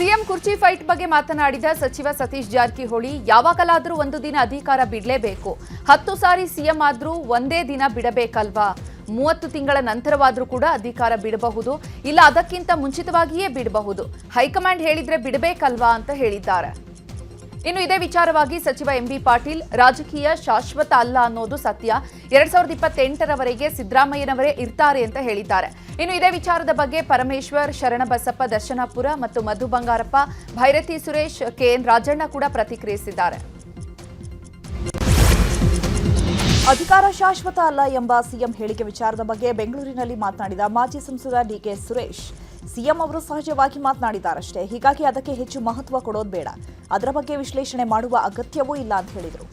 CM ಕುರ್ಚಿ fight ಬಗ್ಗೆ ಮಾತನಾಡಿದ ಸಚಿವ ಸತೀಶ್ ಜಾರಕಿಹೊಳಿ ಯಾವಾಗಲಾದರೂ ಒಂದು ದಿನ ಅಧಿಕಾರ ಬಿಡಲೇಬೇಕು. 10 ಸಾರಿ ಸಿಎಂ ಆದ್ರೂ ಒಂದೇ ದಿನ ಬಿಡಬೇಕಲ್ವಾ? 30 ತಿಂಗಳ ನಂತರವಾದರೂ ಕೂಡ ಅಧಿಕಾರ ಬಿಡಬಹುದು, ಇಲ್ಲ ಅದಕ್ಕಿಂತ ಮುಂಚಿತವಾಗಿಯೇ ಬಿಡಬಹುದು. ಹೈಕಮಾಂಡ್ ಹೇಳಿದ್ರೆ ಬಿಡಬೇಕಲ್ವಾ ಅಂತ ಹೇಳಿದ್ದಾರೆ. ಇನ್ನು ಇದೇ ವಿಚಾರವಾಗಿ ಸಚಿವ ಎಂಬಿ ಪಾಟೀಲ್ ರಾಜಕೀಯ ಶಾಶ್ವತ ಅಲ್ಲ ಅನ್ನೋದು ಸತ್ಯ. 2028ರವರೆಗೆ ಸಿದ್ದರಾಮಯ್ಯನವರೇ ಇರ್ತಾರೆ ಅಂತ ಹೇಳಿದ್ದಾರೆ. ಇನ್ನು ಇದೇ ವಿಚಾರದ ಬಗ್ಗೆ ಪರಮೇಶ್ವರ್, ಶರಣಬಸಪ್ಪ ದರ್ಶನಾಪುರ ಮತ್ತು ಮಧು ಬಂಗಾರಪ್ಪ, ಭೈರತಿ ಸುರೇಶ್, ಕೆಎನ್ ರಾಜಣ್ಣ ಕೂಡ ಪ್ರತಿಕ್ರಿಯಿಸಿದ್ದಾರೆ. ಅಧಿಕಾರ ಶಾಶ್ವತ ಅಲ್ಲ ಎಂಬ ಸಿಎಂ ಹೇಳಿಕೆ ವಿಚಾರದ ಬಗ್ಗೆ ಬೆಂಗಳೂರಿನಲ್ಲಿ ಮಾತನಾಡಿದ ಮಾಜಿ ಸಂಸದ ಡಿಕೆ ಸುರೇಶ್, ಸಿಎಂ ಅವರು ಸಹಜವಾಗಿ ಮಾತನಾಡಿದ್ದಾರಷ್ಟೇ, ಹೀಗಾಗಿ ಅದಕ್ಕೆ ಹೆಚ್ಚು ಮಹತ್ವ ಕೊಡೋದು ಬೇಡ, ಅದರ ಬಗ್ಗೆ ವಿಶ್ಲೇಷಣೆ ಮಾಡುವ ಅಗತ್ಯವೂ ಇಲ್ಲ ಅಂತ ಹೇಳಿದರು.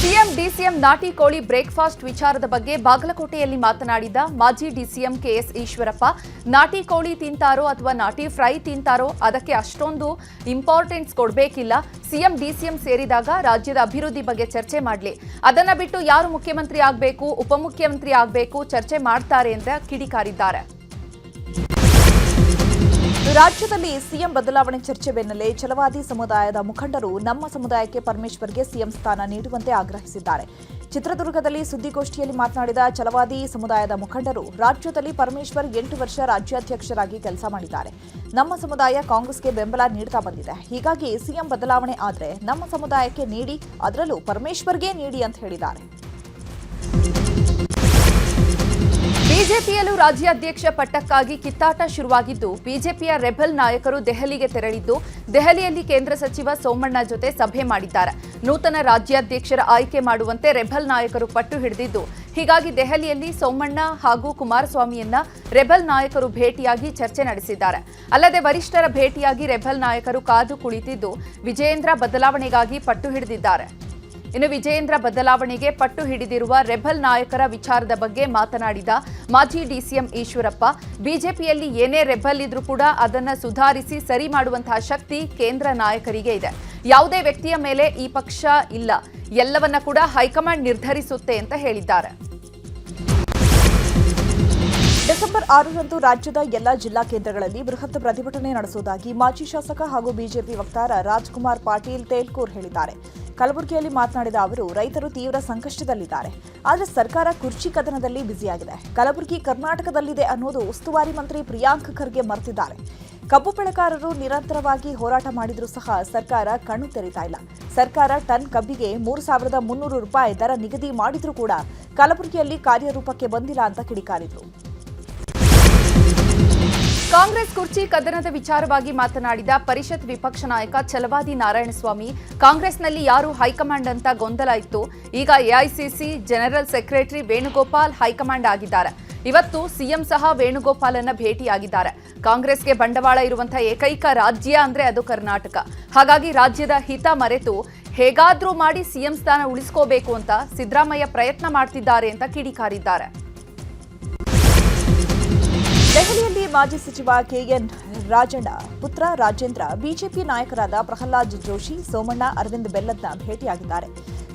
ಸಿಎಂ ಡಿಸಿಎಂ ನಾಟಿ ಕೋಳಿ ಬ್ರೇಕ್ಫಾಸ್ಟ್ ವಿಚಾರದ ಬಗ್ಗೆ ಬಾಗಲಕೋಟೆಯಲ್ಲಿ ಮಾತನಾಡಿದ ಮಾಜಿ ಡಿಸಿಎಂ ಕೆಎಸ್ ಈಶ್ವರಪ್ಪ, ನಾಟಿ ಕೋಳಿ ತಿಂತಾರೋ ಅಥವಾ ನಾಟಿ ಫ್ರೈ ತಿಂತಾರೋ ಅದಕ್ಕೆ ಅಷ್ಟೊಂದು ಇಂಪಾರ್ಟೆನ್ಸ್ ಕೊಡಬೇಕಿಲ್ಲ. ಸಿಎಂ ಡಿಸಿಎಂ ಸೇರಿದಾಗ ರಾಜ್ಯದ ಅಭಿವೃದ್ಧಿ ಬಗ್ಗೆ ಚರ್ಚೆ ಮಾಡಲಿ, ಅದನ್ನ ಬಿಟ್ಟು ಯಾರು ಮುಖ್ಯಮಂತ್ರಿ ಆಗಬೇಕು, ಉಪಮುಖ್ಯಮಂತ್ರಿ ಆಗಬೇಕು ಚರ್ಚೆ ಮಾಡ್ತಾರೆ ಅಂತ ಕಿಡಿಕಾರಿದ್ದಾರೆ. ರಾಜ್ಯದಲ್ಲಿ ಸಿಎಂ ಬದಲಾವಣೆ ಚರ್ಚೆ ಬೆನ್ನಲ್ಲೇ ಛಲವಾದಿ ಸಮುದಾಯದ ಮುಖಂಡರು ನಮ್ಮ ಸಮುದಾಯಕ್ಕೆ ಪರಮೇಶ್ವರ್ಗೆ ಸಿಎಂ ಸ್ಥಾನ ನೀಡುವಂತೆ ಆಗ್ರಹಿಸಿದ್ದಾರೆ. ಚಿತ್ರದುರ್ಗದಲ್ಲಿ ಸುದ್ದಿಗೋಷ್ಠಿಯಲ್ಲಿ ಮಾತನಾಡಿದ ಛಲವಾದಿ ಸಮುದಾಯದ ಮುಖಂಡರು, ರಾಜ್ಯದಲ್ಲಿ ಪರಮೇಶ್ವರ್ 8 ವರ್ಷ ರಾಜ್ಯಾಧ್ಯಕ್ಷರಾಗಿ ಕೆಲಸ ಮಾಡಿದ್ದಾರೆ. ನಮ್ಮ ಸಮುದಾಯ ಕಾಂಗ್ರೆಸ್ಗೆ ಬೆಂಬಲ ನೀಡುತ್ತಾ ಬಂದಿದೆ, ಹೀಗಾಗಿ ಸಿಎಂ ಬದಲಾವಣೆ ಆದರೆ ನಮ್ಮ ಸಮುದಾಯಕ್ಕೆ ನೀಡಿ, ಅದರಲ್ಲೂ ಪರಮೇಶ್ವರ್ಗೆ ನೀಡಿ ಅಂತ ಹೇಳಿದ್ದಾರೆ. ಬಿಜೆಪಿಯಲ್ಲೂ ರಾಜ್ಯಾಧ್ಯಕ್ಷ ಪಟ್ಟಕ್ಕಾಗಿ ಕಿತ್ತಾಟ ಶುರುವಾಗಿದ್ದು, ಬಿಜೆಪಿಯ ರೆಬೆಲ್ ನಾಯಕರು ದೆಹಲಿಗೆ ತೆರಳಿದ್ದು, ದೆಹಲಿಯಲ್ಲಿ ಕೇಂದ್ರ ಸಚಿವ ಸೋಮಣ್ಣ ಜೊತೆ ಸಭೆ ಮಾಡಿದ್ದಾರೆ. ನೂತನ ರಾಜ್ಯಾಧ್ಯಕ್ಷರ ಆಯ್ಕೆ ಮಾಡುವಂತೆ ರೆಬೆಲ್ ನಾಯಕರು ಪಟ್ಟು ಹಿಡಿದಿದ್ದು, ಹೀಗಾಗಿ ದೆಹಲಿಯಲ್ಲಿ ಸೋಮಣ್ಣ ಹಾಗೂ ಕುಮಾರಸ್ವಾಮಿಯನ್ನ ರೆಬೆಲ್ ನಾಯಕರು ಭೇಟಿಯಾಗಿ ಚರ್ಚೆ ನಡೆಸಿದ್ದಾರೆ. ಅಲ್ಲದೆ ವರಿಷ್ಠರ ಭೇಟಿಯಾಗಿ ರೆಬೆಲ್ ನಾಯಕರು ಕಾದು ಕುಳಿತಿದ್ದು, ವಿಜಯೇಂದ್ರ ಬದಲಾವಣೆಗಾಗಿ ಪಟ್ಟು ಹಿಡಿದಿದ್ದಾರೆ. ಇನ್ನು ವಿಜಯೇಂದ್ರ ಬದಲಾವಣೆಗೆ ಪಟ್ಟು ಹಿಡಿದಿರುವ ರೆಬೆಲ್ ನಾಯಕರ ವಿಚಾರದ ಬಗ್ಗೆ ಮಾತನಾಡಿದ ಮಾಜಿ ಡಿಸಿಎಂ ಈಶ್ವರಪ್ಪ, ಬಿಜೆಪಿಯಲ್ಲಿ ಏನೇ ರೆಬೆಲ್ ಇದ್ರೂ ಕೂಡ ಅದನ್ನು ಸುಧಾರಿಸಿ ಸರಿ ಮಾಡುವಂತಹ ಶಕ್ತಿ ಕೇಂದ್ರ ನಾಯಕರಿಗೆ ಇದೆ. ಯಾವುದೇ ವ್ಯಕ್ತಿಯ ಮೇಲೆ ಈ ಪಕ್ಷ ಇಲ್ಲ, ಎಲ್ಲವನ್ನ ಕೂಡ ಹೈಕಮಾಂಡ್ ನಿರ್ಧರಿಸುತ್ತೆ ಅಂತ ಹೇಳಿದ್ದಾರೆ. ಡಿಸೆಂಬರ್ 6ರಂದು ರಾಜ್ಯದ ಎಲ್ಲಾ ಜಿಲ್ಲಾ ಕೇಂದ್ರಗಳಲ್ಲಿ ಬೃಹತ್ ಪ್ರತಿಭಟನೆ ನಡೆಸುವುದಾಗಿ ಮಾಜಿ ಶಾಸಕ ಹಾಗೂ ಬಿಜೆಪಿ ವಕ್ತಾರ ರಾಜ್ಕುಮಾರ್ ಪಾಟೀಲ್ ತೇಲ್ಕೂರ್ ಹೇಳಿದ್ದಾರೆ. ಕಲಬುರಗಿಯಲ್ಲಿ ಮಾತನಾಡಿದ ಅವರು, ರೈತರು ತೀವ್ರ ಸಂಕಷ್ಟದಲ್ಲಿದ್ದಾರೆ, ಆದರೆ ಸರ್ಕಾರ ಕುರ್ಚಿ ಕದನದಲ್ಲಿ ಬ್ಯುಸಿಯಾಗಿದೆ. ಕಲಬುರಗಿ ಕರ್ನಾಟಕದಲ್ಲಿದೆ ಅನ್ನೋದು ಉಸ್ತುವಾರಿ ಮಂತ್ರಿ ಪ್ರಿಯಾಂಕ್ ಖರ್ಗೆ ಮರೆತಿದ್ದಾರೆ. ಕಬ್ಬು ಬೆಳೆಗಾರರು ನಿರಂತರವಾಗಿ ಹೋರಾಟ ಮಾಡಿದ್ರೂ ಸಹ ಸರ್ಕಾರ ಕಣ್ಣು ತೆರೀತಾ ಇಲ್ಲ. ಸರ್ಕಾರ ಟನ್ ಕಬ್ಬಿಗೆ 3,300 ರೂಪಾಯಿ ದರ ನಿಗದಿ ಮಾಡಿದ್ರೂ ಕೂಡ ಕಲಬುರಗಿಯಲ್ಲಿ ಕಾರ್ಯರೂಪಕ್ಕೆ ಬಂದಿಲ್ಲ ಅಂತ ಕಿಡಿಕಾರಿದ್ರು. ಕಾಂಗ್ರೆಸ್ ಕುರ್ಚಿ ಕದನದ ವಿಚಾರವಾಗಿ ಮಾತನಾಡಿದ ಪರಿಷತ್ ವಿಪಕ್ಷ ನಾಯಕ ಛಲವಾದಿ ನಾರಾಯಣಸ್ವಾಮಿ, ಕಾಂಗ್ರೆಸ್ನಲ್ಲಿ ಯಾರು ಹೈಕಮಾಂಡ್ ಅಂತ ಗೊಂದಲ ಇತ್ತು, ಈಗ AICC general secretary Venugopal high command ಆಗಿದ್ದಾರೆ. ಇವತ್ತು ಸಿಎಂ ಸಹ ವೇಣುಗೋಪಾಲನ್ನ ಭೇಟಿಯಾಗಿದ್ದಾರೆ. ಕಾಂಗ್ರೆಸ್ಗೆ ಬಂಡವಾಳ ಇರುವಂತಹ ಏಕೈಕ ರಾಜ್ಯ ಅಂದ್ರೆ ಅದು ಕರ್ನಾಟಕ. ಹಾಗಾಗಿ ರಾಜ್ಯದ ಹಿತ ಮರೆತು ಹೇಗಾದ್ರೂ ಮಾಡಿ ಸಿಎಂ ಸ್ಥಾನ ಉಳಿಸ್ಕೋಬೇಕು ಅಂತ ಸಿದ್ದರಾಮಯ್ಯ ಪ್ರಯತ್ನ ಮಾಡ್ತಿದ್ದಾರೆ ಅಂತ ಕಿಡಿಕಾರಿದ್ದಾರೆ. ದೆಹಲಿಯಲ್ಲಿ ಮಾಜಿ ಸಚಿವ ಕೆಎನ್ ರಾಜಣ್ಣ ಪುತ್ರ ರಾಜೇಂದ್ರ ಬಿಜೆಪಿ ನಾಯಕರಾದ ಪ್ರಹ್ಲಾದ್ ಜೋಶಿ, ಸೋಮಣ್ಣ, ಅರವಿಂದ್ ಬೆಲ್ಲದ್ನ ಭೇಟಿಯಾಗಿದ್ದಾರೆ.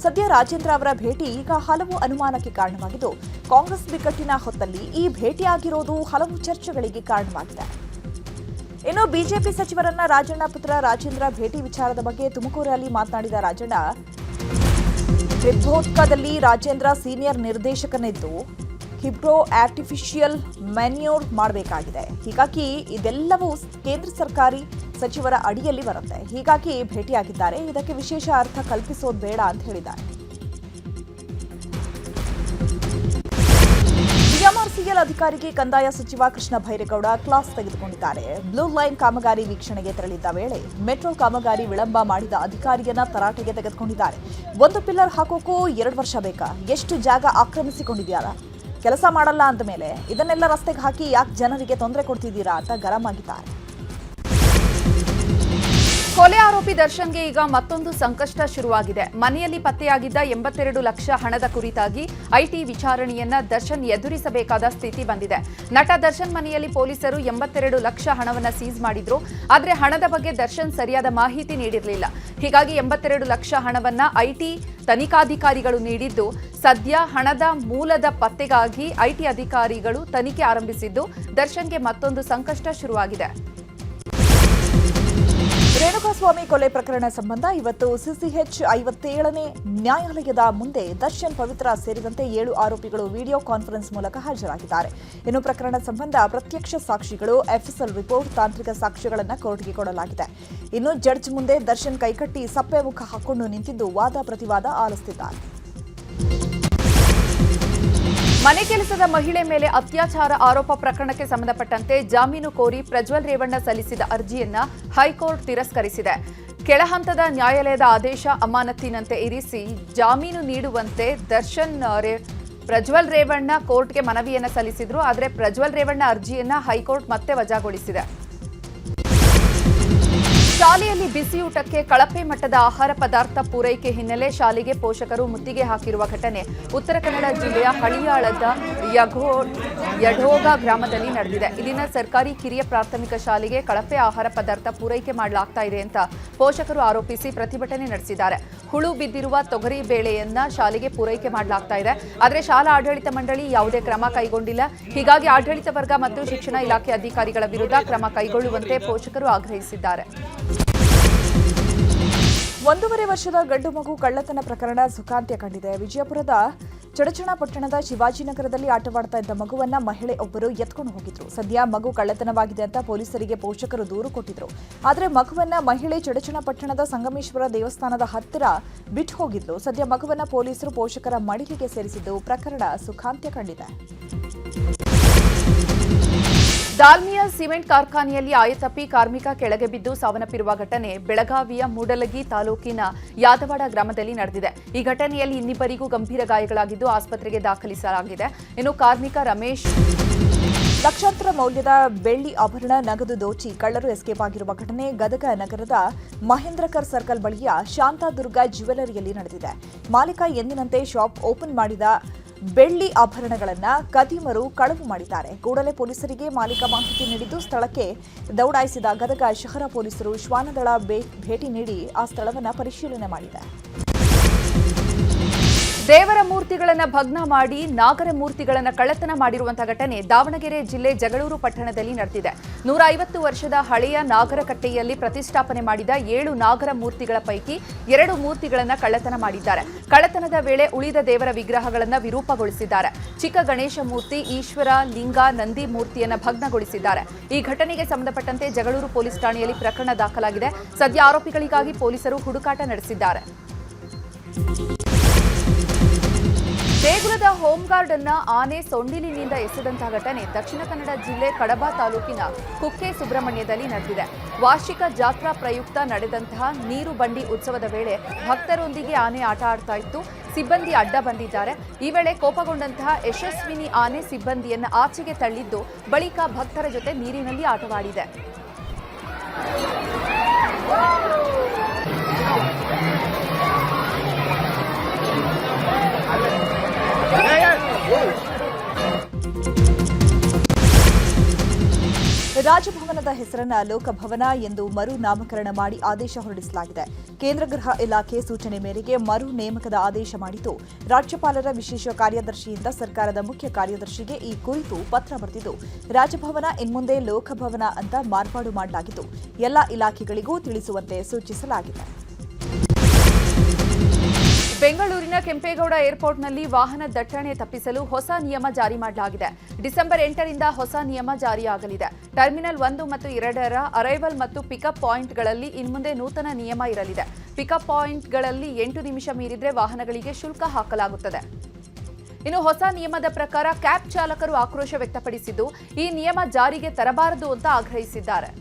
ಸದ್ಯ ರಾಜೇಂದ್ರ ಅವರ ಭೇಟಿ ಈಗ ಹಲವು ಅನುಮಾನಕ್ಕೆ ಕಾರಣವಾಗಿದ್ದು, ಕಾಂಗ್ರೆಸ್ ಬಿಕ್ಕಟ್ಟಿನ ಹೊತ್ತಲ್ಲಿ ಈ ಭೇಟಿಯಾಗಿರೋದು ಹಲವು ಚರ್ಚೆಗಳಿಗೆ ಕಾರಣವಾಗಿದೆ. ಇನ್ನು ಬಿಜೆಪಿ ಸಚಿವರನ್ನ ರಾಜಣ್ಣ ಪುತ್ರ ರಾಜೇಂದ್ರ ಭೇಟಿ ವಿಚಾರದ ಬಗ್ಗೆ ತುಮಕೂರಲ್ಲಿ ಮಾತನಾಡಿದ ರಾಜಣ್ಣ, ವಿಭೋತ್ಕದಲ್ಲಿ ರಾಜೇಂದ್ರ ಸೀನಿಯರ್ ನಿರ್ದೇಶಕನಿದ್ದು ಹಿಬ್ರೋ ಆರ್ಟಿಫಿಷಿಯಲ್ ಮ್ಯಾನ್ಯೂರ್ ಮಾಡಬೇಕಾಗಿದೆ, ಹೀಗಾಗಿ ಇದೆಲ್ಲವೂ ಕೇಂದ್ರ ಸರ್ಕಾರಿ ಸಚಿವರ ಅಡಿಯಲ್ಲಿ ಬರುತ್ತೆ, ಹೀಗಾಗಿ ಭೇಟಿಯಾಗಿದ್ದಾರೆ, ಇದಕ್ಕೆ ವಿಶೇಷ ಅರ್ಥ ಕಲ್ಪಿಸೋದು ಬೇಡ ಅಂತ ಹೇಳಿದ್ದಾರೆ. ಬಿಎಂಆರ್ಸಿಎಲ್ ಅಧಿಕಾರಿಗೆ ಕಂದಾಯ ಸಚಿವ ಕೃಷ್ಣ ಬೈರೇಗೌಡ ಕ್ಲಾಸ್ ತೆಗೆದುಕೊಂಡಿದ್ದಾರೆ. ಬ್ಲೂ ಲೈನ್ ಕಾಮಗಾರಿ ವೀಕ್ಷಣೆಗೆ ತೆರಳಿದ್ದ ವೇಳೆ ಮೆಟ್ರೋ ಕಾಮಗಾರಿ ವಿಳಂಬ ಮಾಡಿದ ಅಧಿಕಾರಿಯನ್ನ ತರಾಟೆಗೆ ತೆಗೆದುಕೊಂಡಿದ್ದಾರೆ. 1 ಪಿಲ್ಲರ್ ಹಾಕೋಕ್ಕೂ 2 ವರ್ಷ ಬೇಕಾ? ಎಷ್ಟು ಜಾಗ ಆಕ್ರಮಿಸಿಕೊಂಡಿದ್ಯಾರ? ಕೆಲಸ ಮಾಡಲ್ಲ ಅಂದ ಮೇಲೆ ಇದನ್ನೆಲ್ಲ ರಸ್ತೆಗೆ ಹಾಕಿ ಯಾಕೆ ಜನರಿಗೆ ತೊಂದರೆ ಕೊಡ್ತಿದ್ದೀರಾ ಅಂತ ಗರಂ ಆಗಿದ್ದಾರೆ. ಕೊಲೆ ಆರೋಪಿ ದರ್ಶನ್ಗೆ ಈಗ ಮತ್ತೊಂದು ಸಂಕಷ್ಟ ಶುರುವಾಗಿದೆ. ಮನೆಯಲ್ಲಿ ಪತ್ತೆಯಾಗಿದ್ದ 82 ಲಕ್ಷ ಹಣದ ಕುರಿತಾಗಿ ಐಟಿ ವಿಚಾರಣೆಯನ್ನ ದರ್ಶನ್ ಎದುರಿಸಬೇಕಾದ ಸ್ಥಿತಿ ಬಂದಿದೆ. ನಟ ದರ್ಶನ್ ಮನೆಯಲ್ಲಿ ಪೊಲೀಸರು 82 ಲಕ್ಷ ಹಣವನ್ನ ಸೀಸ್ ಮಾಡಿದ್ರು. ಆದರೆ ಹಣದ ಬಗ್ಗೆ ದರ್ಶನ್ ಸರಿಯಾದ ಮಾಹಿತಿ ನೀಡಿರಲಿಲ್ಲ. ಹೀಗಾಗಿ 82 ಲಕ್ಷ ಹಣವನ್ನ ಐಟಿ ತನಿಖಾಧಿಕಾರಿಗಳು ನೀಡಿದ್ದು, ಸದ್ಯ ಹಣದ ಮೂಲದ ಪತ್ತೆಗಾಗಿ ಐಟಿ ಅಧಿಕಾರಿಗಳು ತನಿಖೆ ಆರಂಭಿಸಿದ್ದು, ದರ್ಶನ್ಗೆ ಮತ್ತೊಂದು ಸಂಕಷ್ಟ ಶುರುವಾಗಿದೆ. ರೇಣುಕಾಸ್ವಾಮಿ ಕೊಲೆ ಪ್ರಕರಣ ಸಂಬಂಧ ಇವತ್ತು ಸಿಸಿಎಚ್ 57ನೇ ನ್ಯಾಯಾಲಯದ ಮುಂದೆ ದರ್ಶನ್, ಪವಿತ್ರ ಸೇರಿದಂತೆ 7 ಆರೋಪಿಗಳು ವಿಡಿಯೋ ಕಾನ್ಫರೆನ್ಸ್ ಮೂಲಕ ಹಾಜರಾಗಿದ್ದಾರೆ. ಇನ್ನು ಪ್ರಕರಣ ಸಂಬಂಧ ಪ್ರತ್ಯಕ್ಷ ಸಾಕ್ಷಿಗಳು, ಎಫ್ಎಸ್ಎಲ್ ರಿಪೋರ್ಟ್, ತಾಂತ್ರಿಕ ಸಾಕ್ಷ್ಯಗಳನ್ನು ಕೋರ್ಟ್ಗೆ ಕೊಡಲಾಗಿದೆ. ಇನ್ನು ಜಡ್ಜ್ ಮುಂದೆ ದರ್ಶನ್ ಕೈಕಟ್ಟಿ ಸಪ್ಪೆ ಮುಖ ಹಾಕೊಂಡು ನಿಂತಿದ್ದು ವಾದ ಪ್ರತಿವಾದ ಆಲಿಸುತ್ತಿದ್ದಾರೆ. ಮನೆ ಕೆಲಸದ ಮಹಿಳೆ ಮೇಲೆ ಅತ್ಯಾಚಾರ ಆರೋಪ ಪ್ರಕರಣಕ್ಕೆ ಸಂಬಂಧಪಟ್ಟಂತೆ ಜಾಮೀನು ಕೋರಿ ಪ್ರಜ್ವಲ್ ರೇವಣ್ಣ ಸಲ್ಲಿಸಿದ ಅರ್ಜಿಯನ್ನ ಹೈಕೋರ್ಟ್ ತಿರಸ್ಕರಿಸಿದೆ. ಕೆಳಹಂತದ ನ್ಯಾಯಾಲಯದ ಆದೇಶ ಅಮಾನತಿನಂತೆ ಇರಿಸಿ ಜಾಮೀನು ನೀಡುವಂತೆ ಪ್ರಜ್ವಲ್ ರೇವಣ್ಣ ಕೋರ್ಟ್ಗೆ ಮನವಿಯನ್ನ ಸಲ್ಲಿಸಿದ್ರು. ಆದರೆ ಪ್ರಜ್ವಲ್ ರೇವಣ್ಣ ಅರ್ಜಿಯನ್ನ ಹೈಕೋರ್ಟ್ ಮತ್ತೆ ವಜಾಗೊಳಿಸಿದೆ. ಶಾಲೆಯಲ್ಲಿ ಬಿಸಿಯೂಟಕ್ಕೆ ಕಳಪೆ ಮಟ್ಟದ ಆಹಾರ ಪದಾರ್ಥ ಪೂರೈಕೆ ಹಿನ್ನೆಲೆ ಶಾಲೆಗೆ ಪೋಷಕರು ಮುತ್ತಿಗೆ ಹಾಕಿರುವ ಘಟನೆ ಉತ್ತರ ಕನ್ನಡ ಜಿಲ್ಲೆಯ ಹಳಿಯಾಳದ ಯಢೋಗ ಗ್ರಾಮದಲ್ಲಿ ನಡೆದಿದೆ. ಇಲ್ಲಿನ ಸರ್ಕಾರಿ ಕಿರಿಯ ಪ್ರಾಥಮಿಕ ಶಾಲೆಗೆ ಕಳಪೆ ಆಹಾರ ಪದಾರ್ಥ ಪೂರೈಕೆ ಮಾಡಲಾಗ್ತಾ ಇದೆ ಅಂತ ಪೋಷಕರು ಆರೋಪಿಸಿ ಪ್ರತಿಭಟನೆ ನಡೆಸಿದ್ದಾರೆ. ಹುಳು ಬಿದ್ದಿರುವ ತೊಗರಿ ಬೇಳೆಯನ್ನ ಶಾಲೆಗೆ ಪೂರೈಕೆ ಮಾಡಲಾಗ್ತಾ ಇದೆ. ಆದರೆ ಶಾಲಾ ಆಡಳಿತ ಮಂಡಳಿ ಯಾವುದೇ ಕ್ರಮ ಕೈಗೊಂಡಿಲ್ಲ. ಹೀಗಾಗಿ ಆಡಳಿತ ವರ್ಗ ಮತ್ತು ಶಿಕ್ಷಣ ಇಲಾಖೆ ಅಧಿಕಾರಿಗಳ ವಿರುದ್ಧ ಕ್ರಮ ಕೈಗೊಳ್ಳುವಂತೆ ಪೋಷಕರು ಆಗ್ರಹಿಸಿದ್ದಾರೆ. 1.5 ವರ್ಷದ ಗಂಡು ಮಗು ಕಳ್ಳತನ ಪ್ರಕರಣ ಸುಖಾಂತ್ಯ ಕಂಡಿದೆ. ವಿಜಯಪುರದ ಚಡಚಣ ಪಟ್ಟಣದ ಶಿವಾಜಿನಗರದಲ್ಲಿ ಆಟವಾಡ್ತಾ ಇದ್ದ ಮಗುವನ್ನ ಮಹಿಳೆ ಒಬ್ಬರು ಎತ್ಕೊಂಡು ಹೋಗಿದ್ರು. ಸದ್ಯ ಮಗು ಕಳ್ಳತನವಾಗಿದೆ ಅಂತ ಪೊಲೀಸರಿಗೆ ಪೋಷಕರು ದೂರು ಕೊಟ್ಟಿದ್ರು. ಆದರೆ ಮಗುವನ್ನ ಮಹಿಳೆ ಚಡಚಣ ಪಟ್ಟಣದ ಸಂಗಮೇಶ್ವರ ದೇವಸ್ಥಾನದ ಹತ್ತಿರ ಬಿಟ್ಟು ಹೋಗಿದ್ರು. ಸದ್ಯ ಮಗುವನ್ನ ಪೊಲೀಸರು ಪೋಷಕರ ಮಡಿಲಿಗೆ ಸೇರಿಸಿದ್ದು ಪ್ರಕರಣ ಸುಖಾಂತ್ಯ ಕಂಡಿದೆ. ದಾಲ್ಮಿಯಾ ಸಿಮೆಂಟ್ ಕಾರ್ಖಾನೆಯಲ್ಲಿ ಆಯತಪ್ಪಿ ಕಾರ್ಮಿಕ ಕೆಳಗೆ ಬಿದ್ದು ಸಾವನ್ನಪ್ಪಿರುವ ಘಟನೆ ಬೆಳಗಾವಿಯ ಮೂಡಲಗಿ ತಾಲೂಕಿನ ಯಾದವಾಡ ಗ್ರಾಮದಲ್ಲಿ ನಡೆದಿದೆ. ಈ ಘಟನೆಯಲ್ಲಿ ಇನ್ನಿಬ್ಬರಿಗೂ ಗಂಭೀರ ಗಾಯಗಳಾಗಿದ್ದು ಆಸ್ಪತ್ರೆಗೆ ದಾಖಲಿಸಲಾಗಿದೆ. ಇನ್ನು ಕಾರ್ಮಿಕ ರಮೇಶ್ ಲಕ್ಷಾಂತರ ಮೌಲ್ಯದ ಬೆಳ್ಳಿ ಆಭರಣ, ನಗದು ದೋಚಿ ಕಳ್ಳರು ಎಸ್ಕೇಪ್ ಆಗಿರುವ ಘಟನೆ ಗದಗ ನಗರದ ಮಹೇಂದ್ರಕರ್ ಸರ್ಕಲ್ ಬಳಿಯ ಶಾಂತಾದುರ್ಗ ಜ್ಯುವೆಲರಿಯಲ್ಲಿ ನಡೆದಿದೆ. ಮಾಲೀಕ ಎಂದಿನಂತೆ ಶಾಪ್ ಓಪನ್ ಮಾಡಿದ ಬೆಳ್ಳಿ ಆಭರಣಗಳನ್ನು ಕದಿಮರು ಕಳವು ಮಾಡಿದ್ದಾರೆ. ಕೂಡಲೇ ಪೊಲೀಸರಿಗೆ ಮಾಲೀಕ ಮಾಹಿತಿ ನೀಡಿದ್ದು ಸ್ಥಳಕ್ಕೆ ದೌಡಾಯಿಸಿದ ಗದಗ ಶಹರ ಪೊಲೀಸರು ಶ್ವಾನದಳ ಭೇಟಿ ನೀಡಿ ಆ ಸ್ಥಳವನ್ನು ಪರಿಶೀಲನೆ ಮಾಡಿದೆ. ದೇವರ ಮೂರ್ತಿಗಳನ್ನು ಭಗ್ನ ಮಾಡಿ ನಾಗರ ಮೂರ್ತಿಗಳನ್ನು ಕಳ್ಳತನ ಮಾಡಿರುವಂತಹ ಘಟನೆ ದಾವಣಗೆರೆ ಜಿಲ್ಲೆ ಜಗಳೂರು ಪಟ್ಟಣದಲ್ಲಿ ನಡೆದಿದೆ. 150 ವರ್ಷದ ಹಳೆಯ ನಾಗರಕಟ್ಟೆಯಲ್ಲಿ ಪ್ರತಿಷ್ಠಾಪನೆ ಮಾಡಿದ 7 ನಾಗರ ಮೂರ್ತಿಗಳ ಪೈಕಿ 2 ಮೂರ್ತಿಗಳನ್ನು ಕಳ್ಳತನ ಮಾಡಿದ್ದಾರೆ. ಕಳ್ಳತನದ ವೇಳೆ ಉಳಿದ ದೇವರ ವಿಗ್ರಹಗಳನ್ನು ವಿರೂಪಗೊಳಿಸಿದ್ದಾರೆ. ಚಿಕ್ಕ ಗಣೇಶ ಮೂರ್ತಿ, ಈಶ್ವರ ಲಿಂಗ, ನಂದಿ ಮೂರ್ತಿಯನ್ನು ಭಗ್ನಗೊಳಿಸಿದ್ದಾರೆ. ಈ ಘಟನೆಗೆ ಸಂಬಂಧಪಟ್ಟಂತೆ ಜಗಳೂರು ಪೊಲೀಸ್ ಠಾಣೆಯಲ್ಲಿ ಪ್ರಕರಣ ದಾಖಲಾಗಿದೆ. ಸದ್ಯ ಆರೋಪಿಗಳಿಗಾಗಿ ಪೊಲೀಸರು ಹುಡುಕಾಟ ನಡೆಸಿದ್ದಾರೆ. ದೇಗುಲದ ಹೋಂಗಾರ್ಡ್ ಅನ್ನ ಆನೆ ಸೊಂಡಿಲಿನಿಂದ ಎಸೆದಂತಹ ಘಟನೆ ದಕ್ಷಿಣ ಕನ್ನಡ ಜಿಲ್ಲೆ ಕಡಬ ತಾಲೂಕಿನ ಕುಕ್ಕೆ ಸುಬ್ರಹ್ಮಣ್ಯದಲ್ಲಿ ನಡೆದಿದೆ. ವಾರ್ಷಿಕ ಜಾತ್ರಾ ಪ್ರಯುಕ್ತ ನಡೆದಂತಹ ನೀರು ಬಂಡಿ ಉತ್ಸವದ ವೇಳೆ ಭಕ್ತರೊಂದಿಗೆ ಆನೆ ಆಟ ಆಡ್ತಾ ಇತ್ತು. ಸಿಬ್ಬಂದಿ ಅಡ್ಡ ಬಂದಿದ್ದಾರೆ. ಈ ವೇಳೆ ಕೋಪಗೊಂಡಂತಹ ಯಶಸ್ವಿನಿ ಆನೆ ಸಿಬ್ಬಂದಿಯನ್ನು ಆಚೆಗೆ ತಳ್ಳಿದ್ದು ಬಳಿಕ ಭಕ್ತರ ಜೊತೆ ನೀರಿನಲ್ಲಿ ಆಟವಾಡಿದೆ. ರಾಜಭವನದ ಹೆಸರನ್ನ ಲೋಕಭವನ ಎಂದು ಮರು ನಾಮಕರಣ ಮಾಡಿ ಆದೇಶ ಹೊರಡಿಸಲಾಗಿದೆ. ಕೇಂದ್ರ ಗೃಹ ಇಲಾಖೆ ಸೂಚನೆ ಮೇರೆಗೆ ಮರು ನೇಮಕದ ಆದೇಶ ಮಾಡಿದ್ದು, ರಾಜ್ಯಪಾಲರ ವಿಶೇಷ ಕಾರ್ಯದರ್ಶಿಯಿಂದ ಸರ್ಕಾರದ ಮುಖ್ಯ ಕಾರ್ಯದರ್ಶಿಗೆ ಈ ಕುರಿತು ಪತ್ರ ಬರೆದಿದ್ದು, ರಾಜಭವನ ಇನ್ಮುಂದೆ ಲೋಕಭವನ ಅಂತ ಮಾರ್ಪಾಡು ಮಾಡಲಾಗಿದ್ದು ಎಲ್ಲ ಇಲಾಖೆಗಳಿಗೂ ತಿಳಿಸುವಂತೆ ಸೂಚಿಸಲಾಗಿದೆ. ಬೆಂಗಳೂರಿನ ಕೆಂಪೇಗೌಡ ಏರ್ಪೋರ್ಟ್ನಲ್ಲಿ ವಾಹನ ದಟ್ಟಣೆ ತಪ್ಪಿಸಲು ಹೊಸ ನಿಯಮ ಜಾರಿ ಮಾಡಲಾಗಿದೆ. ಡಿಸೆಂಬರ್ 8ರಿಂದ ಹೊಸ ನಿಯಮ ಜಾರಿಯಾಗಲಿದೆ. ಟರ್ಮಿನಲ್ 1 ಮತ್ತು 2ರ ಅರೈವಲ್ ಮತ್ತು ಪಿಕಪ್ ಪಾಯಿಂಟ್ಗಳಲ್ಲಿ ಇನ್ಮುಂದೆ ನೂತನ ನಿಯಮ ಇರಲಿದೆ. ಪಿಕಪ್ ಪಾಯಿಂಟ್ಗಳಲ್ಲಿ 8 ನಿಮಿಷ ಮೀರಿದ್ರೆ ವಾಹನಗಳಿಗೆ ಶುಲ್ಕ ಹಾಕಲಾಗುತ್ತದೆ. ಇನ್ನು ಹೊಸ ನಿಯಮದ ಪ್ರಕಾರ ಕ್ಯಾಬ್ ಚಾಲಕರು ಆಕ್ರೋಶ ವ್ಯಕ್ತಪಡಿಸಿದ್ದು, ಈ ನಿಯಮ ಜಾರಿಗೆ ತರಬಾರದು ಅಂತ ಆಗ್ರಹಿಸಿದ್ದಾರೆ.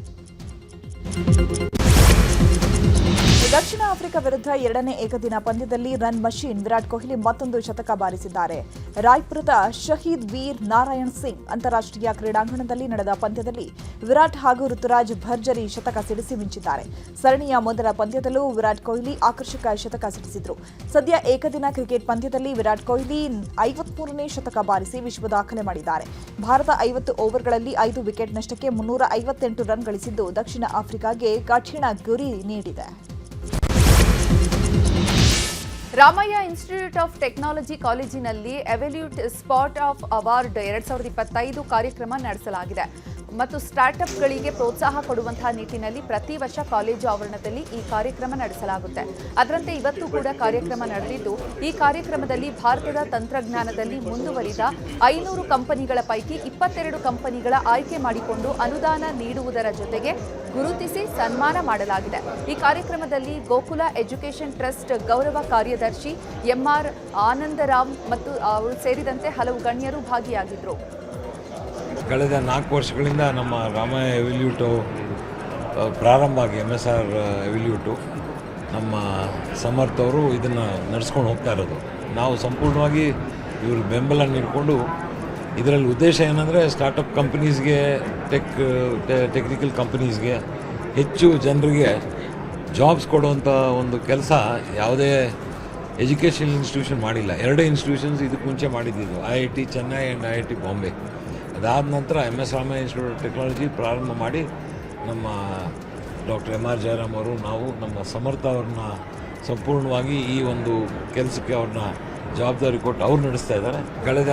ದಕ್ಷಿಣ ಆಫ್ರಿಕಾ ವಿರುದ್ಧ 2ನೇ ಏಕದಿನ ಪಂದ್ಯದಲ್ಲಿ ರನ್ ಮಷೀನ್ ವಿರಾಟ್ ಕೊಹ್ಲಿ ಮತ್ತೊಂದು ಶತಕ ಬಾರಿಸಿದ್ದಾರೆ. ರಾಯ್ಪುರದ ಶಹೀದ್ ವೀರ್ ನಾರಾಯಣ್ ಸಿಂಗ್ ಅಂತಾರಾಷ್ಟ್ರೀಯ ಕ್ರೀಡಾಂಗಣದಲ್ಲಿ ನಡೆದ ಪಂದ್ಯದಲ್ಲಿ ವಿರಾಟ್ ಹಾಗೂ ಋತುರಾಜ್ ಭರ್ಜರಿ ಶತಕ ಸಿಡಿಸಿ ಮಿಂಚಿದ್ದಾರೆ. ಸರಣಿಯ ಮೊದಲ ಪಂದ್ಯದಲ್ಲೂ ವಿರಾಟ್ ಕೊಹ್ಲಿ ಆಕರ್ಷಕ ಶತಕ ಸಿಡಿಸಿದ್ರು. ಸದ್ಯ ಏಕದಿನ ಕ್ರಿಕೆಟ್ ಪಂದ್ಯದಲ್ಲಿ ವಿರಾಟ್ ಕೊಹ್ಲಿ 53ನೇ ಶತಕ ಬಾರಿಸಿ ವಿಶ್ವ ದಾಖಲೆ ಮಾಡಿದ್ದಾರೆ. ಭಾರತ 50 ಓವರ್ಗಳಲ್ಲಿ 5 ವಿಕೆಟ್ ನಷ್ಟಕ್ಕೆ 358 ರನ್ ಗಳಿಸಿದ್ದು ದಕ್ಷಿಣ ಆಫ್ರಿಕಾಗೆ ಕಠಿಣ ಗುರಿ ನೀಡಿದೆ. ರಾಮಯ್ಯ ಇನ್ಸ್ಟಿಟ್ಯೂಟ್ ಆಫ್ ಟೆಕ್ನಾಲಜಿ ಕಾಲೇಜಿನಲ್ಲಿ ಎವಲ್ಯೂಟ್ ಸ್ಪಾಟ್ ಆಫ್ ಅವಾರ್ಡ್ 2025 ಕಾರ್ಯಕ್ರಮ ನಡೆಸಲಾಗಿದೆ. ಮತ್ತು ಸ್ಟಾರ್ಟ್ಅಪ್ಗಳಿಗೆ ಪ್ರೋತ್ಸಾಹ ಕೊಡುವಂತಹ ನಿಟ್ಟಿನಲ್ಲಿ ಪ್ರತಿ ವರ್ಷ ಕಾಲೇಜು ಆವರಣದಲ್ಲಿ ಈ ಕಾರ್ಯಕ್ರಮ ನಡೆಸಲಾಗುತ್ತೆ. ಅದರಂತೆ ಇವತ್ತು ಕೂಡ ಕಾರ್ಯಕ್ರಮ ನಡೆದಿದ್ದು, ಈ ಕಾರ್ಯಕ್ರಮದಲ್ಲಿ ಭಾರತದ ತಂತ್ರಜ್ಞಾನದಲ್ಲಿ ಮುಂದುವರಿದ 500 ಕಂಪನಿಗಳ ಪೈಕಿ 22 ಕಂಪನಿಗಳ ಆಯ್ಕೆ ಮಾಡಿಕೊಂಡು ಅನುದಾನ ನೀಡುವುದರ ಜೊತೆಗೆ ಗುರುತಿಸಿ ಸನ್ಮಾನ ಮಾಡಲಾಗಿದೆ. ಈ ಕಾರ್ಯಕ್ರಮದಲ್ಲಿ ಗೋಕುಲ ಎಜುಕೇಷನ್ ಟ್ರಸ್ಟ್ ಗೌರವ ಕಾರ್ಯದರ್ಶಿ ಎಂಆರ್ ಆನಂದರಾಮ್ ಮತ್ತು ಅವರು ಸೇರಿದಂತೆ ಹಲವು ಗಣ್ಯರು ಭಾಗಿಯಾಗಿದ್ದರು. ಕಳೆದ 4 ವರ್ಷಗಳಿಂದ ನಮ್ಮ ರಾಮಯ್ಯ ಎವಿಲ್ಯೂಟು ಪ್ರಾರಂಭ ಆಗಿ MSR ಎವಿಲ್ಯೂಟು ನಮ್ಮ ಸಮರ್ಥ ಅವರು ಇದನ್ನು ನಡೆಸ್ಕೊಂಡು ಹೋಗ್ತಾ ಇರೋದು. ನಾವು ಸಂಪೂರ್ಣವಾಗಿ ಇವ್ರ ಬೆಂಬಲ ನೀಡಿಕೊಂಡು ಇದರಲ್ಲಿ ಉದ್ದೇಶ ಏನಂದರೆ ಸ್ಟಾರ್ಟಪ್ ಕಂಪನೀಸ್ಗೆ ಟೆಕ್ನಿಕಲ್ ಕಂಪನೀಸ್ಗೆ ಹೆಚ್ಚು ಜನರಿಗೆ ಜಾಬ್ಸ್ ಕೊಡುವಂಥ ಒಂದು ಕೆಲಸ ಯಾವುದೇ ಎಜುಕೇಷನ್ ಇನ್ಸ್ಟಿಟ್ಯೂಷನ್ ಮಾಡಿಲ್ಲ. 2 ಇನ್ಸ್ಟಿಟ್ಯೂಷನ್ಸ್ ಇದಕ್ಕೆ ಮುಂಚೆ ಮಾಡಿದ್ದು, IIT Chennai and IIT Bombay. ಅದಾದ ನಂತರ MS Ramaiah institute of technology ಪ್ರಾರಂಭ ಮಾಡಿ ನಮ್ಮ ಡಾಕ್ಟರ್ MR ಜಯರಾಮ್ ಅವರು, ನಾವು ನಮ್ಮ ಸಮರ್ಥ ಅವ್ರನ್ನ ಸಂಪೂರ್ಣವಾಗಿ ಈ ಒಂದು ಕೆಲಸಕ್ಕೆ ಅವ್ರನ್ನ ಜವಾಬ್ದಾರಿ ಕೊಟ್ಟು ಅವ್ರು ನಡೆಸ್ತಾ ಇದ್ದಾರೆ. ಕಳೆದ